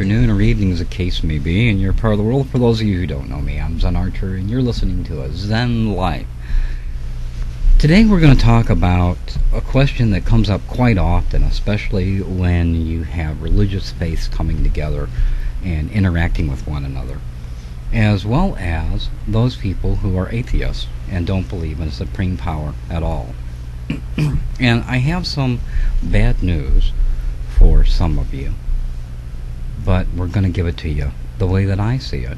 afternoon, or evening as the case may be, in your part of the world. For those of you who don't know me, I'm Zen Archer, and you're listening to a Zen Life. Today we're going to talk about a question that comes up quite often, especially when you have religious faiths coming together and interacting with one another, as well as those people who are atheists and don't believe in a supreme power at all. And I have some bad news for some of you, but we're going to give it to you the way that I see it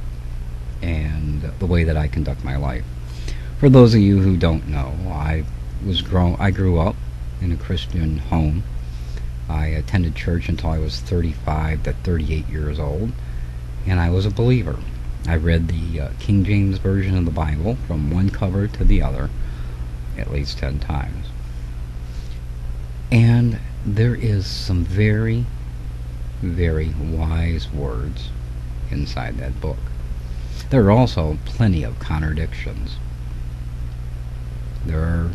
and the way that I conduct my life. For those of you who don't know, I grew up in a Christian home. I attended church until I was 35 to 38 years old, and I was a believer. I read the King James Version of the Bible from one cover to the other at least 10 times. And there is some very, very wise words inside that book. There are also plenty of contradictions. There are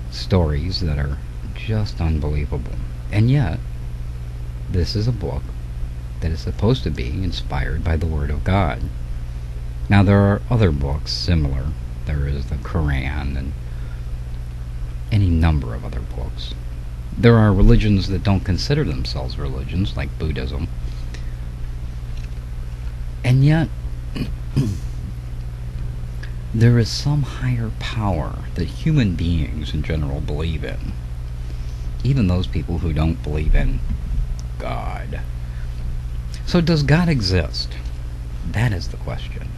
stories that are just unbelievable. And yet, this is a book that is supposed to be inspired by the Word of God. Now, there are other books similar. There is the Quran and any number of other books. There are religions that don't consider themselves religions, like Buddhism. And yet, there is some higher power that human beings in general believe in. Even those people who don't believe in God. So does God exist? That is the question.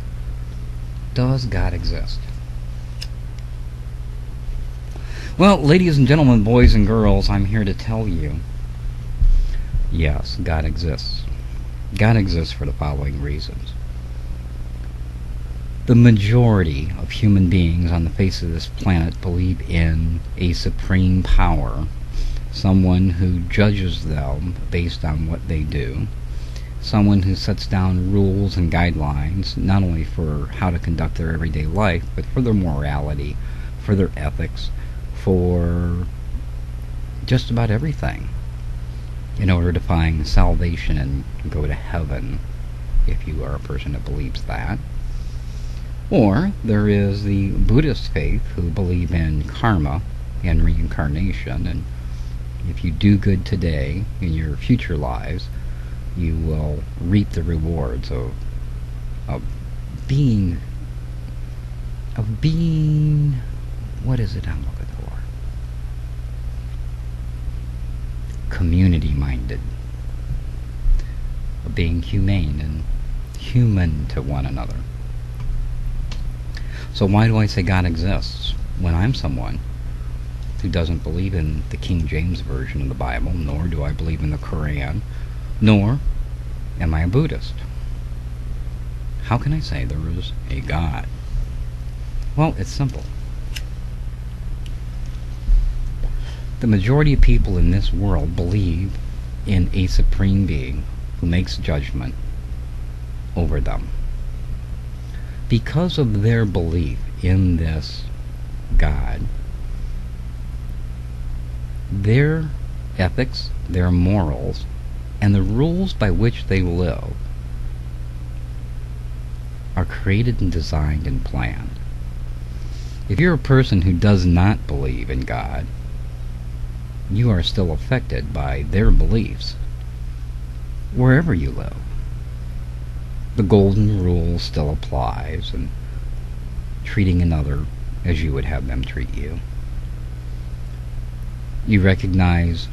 Does God exist? Well, ladies and gentlemen, boys and girls, I'm here to tell you, yes, God exists. God exists for the following reasons. The majority of human beings on the face of this planet believe in a supreme power, someone who judges them based on what they do, someone who sets down rules and guidelines, not only for how to conduct their everyday life, but for their morality, for their ethics, for just about everything, in order to find salvation and go to heaven, if you are a person that believes that. Or there is the Buddhist faith, who believe in karma and reincarnation, and if you do good today in your future lives, you will reap the rewards of being what is it I'm looking for? Community-minded, of being humane and human to one another. So why do I say God exists when I'm someone who doesn't believe in the King James Version of the Bible, nor do I believe in the Quran, nor am I a Buddhist? How can I say there is a God? Well, it's simple. The majority of people in this world believe in a supreme being who makes judgment over them. Because of their belief in this God, their ethics, their morals, and the rules by which they live are created and designed and planned. If you're a person who does not believe in God, you are still affected by their beliefs wherever you live. The golden rule still applies, and treating another as you would have them treat you. You recognize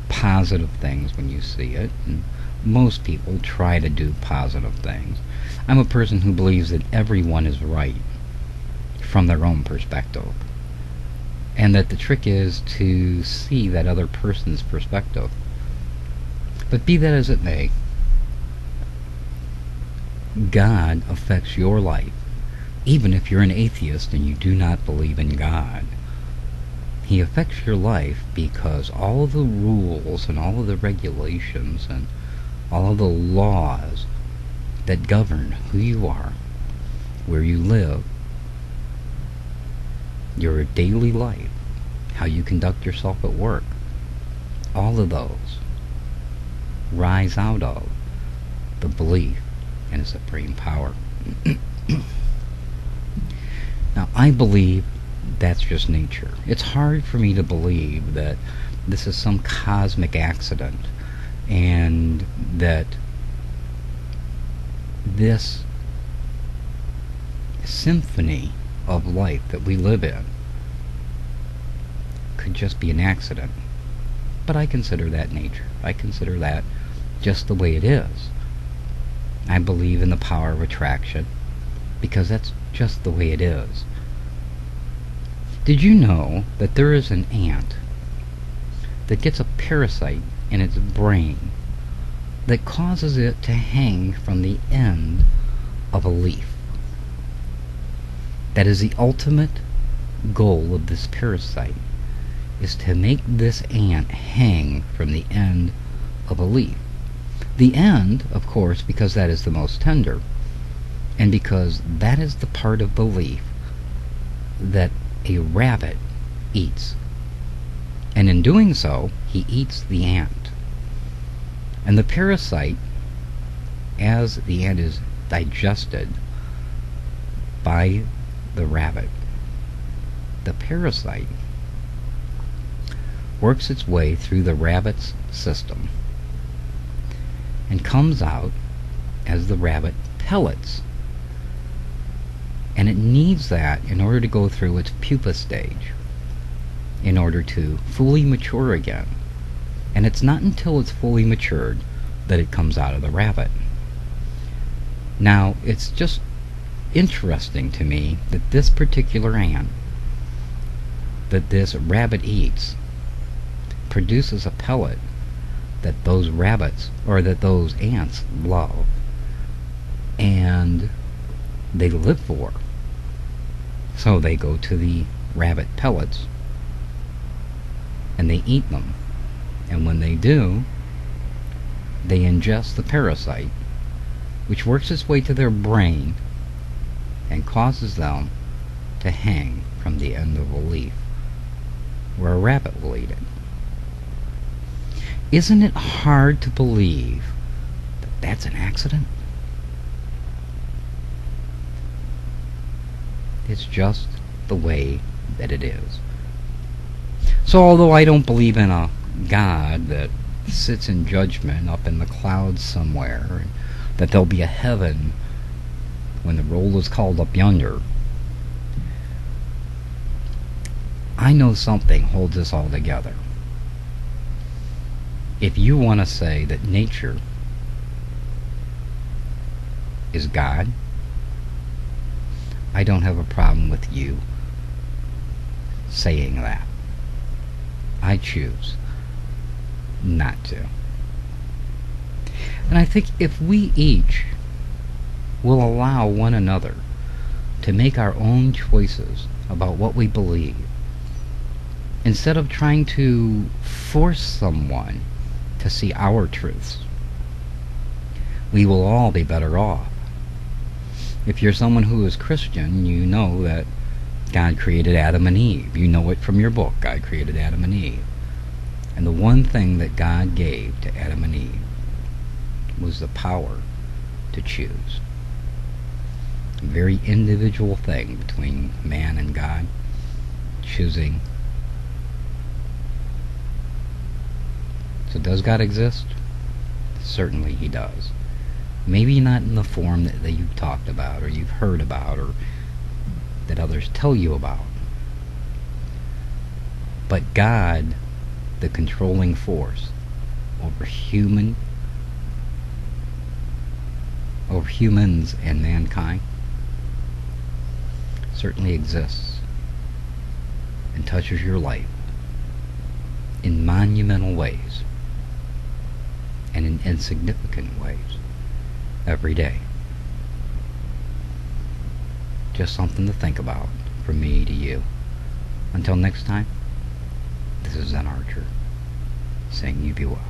positive things when you see it, and most people try to do positive things. I'm a person who believes that everyone is right from their own perspective, and that the trick is to see that other person's perspective. But be that as it may, God affects your life, even if you're an atheist and you do not believe in God. He affects your life because all of the rules and all of the regulations and all of the laws that govern who you are, where you live, your daily life, how you conduct yourself at work, all of those rise out of the belief in a supreme power. Now, I believe that's just nature. It's hard for me to believe that this is some cosmic accident and that this symphony of life that we live in could just be an accident. But I consider that nature. I consider that just the way it is. I believe in the power of attraction because that's just the way it is. Did you know that there is an ant that gets a parasite in its brain that causes it to hang from the end of a leaf? That is the ultimate goal of this parasite, is to make this ant hang from the end of a leaf. The end, of course, because that is the most tender, and because that is the part of the leaf that a rabbit eats. And in doing so, he eats the ant. And the parasite, as the ant is digested by the rabbit, the parasite works its way through the rabbit's system and comes out as the rabbit pellets. And it needs that in order to go through its pupa stage, in order to fully mature again. And it's not until it's fully matured that it comes out of the rabbit. Now, it's just interesting to me that this particular ant that this rabbit eats produces a pellet that those rabbits, or that those ants, love and they live for. So they go to the rabbit pellets and they eat them. And when they do, they ingest the parasite, which works its way to their brain and causes them to hang from the end of a leaf where a rabbit will eat it. Isn't it hard to believe that that's an accident? It's just the way that it is. So although I don't believe in a God that sits in judgment up in the clouds somewhere, and that there'll be a heaven when the roll is called up yonder, I know something holds us all together. If you want to say that nature is God, I don't have a problem with you saying that. I choose not to. And I think if we each will allow one another to make our own choices about what we believe, instead of trying to force someone to see our truths, we will all be better off. If you're someone who is Christian, you know that God created Adam and Eve. You know it from your book, God created Adam and Eve. And the one thing that God gave to Adam and Eve was the power to choose. A very individual thing between man and God, choosing. So does God exist? Certainly he does. Maybe not in the form that you've talked about, or you've heard about, or that others tell you about. But God, the controlling force over humans and mankind, certainly exists and touches your life in monumental ways and in insignificant ways every day. Just something to think about from me to you. Until next time, this is Zen Archer, saying you be well.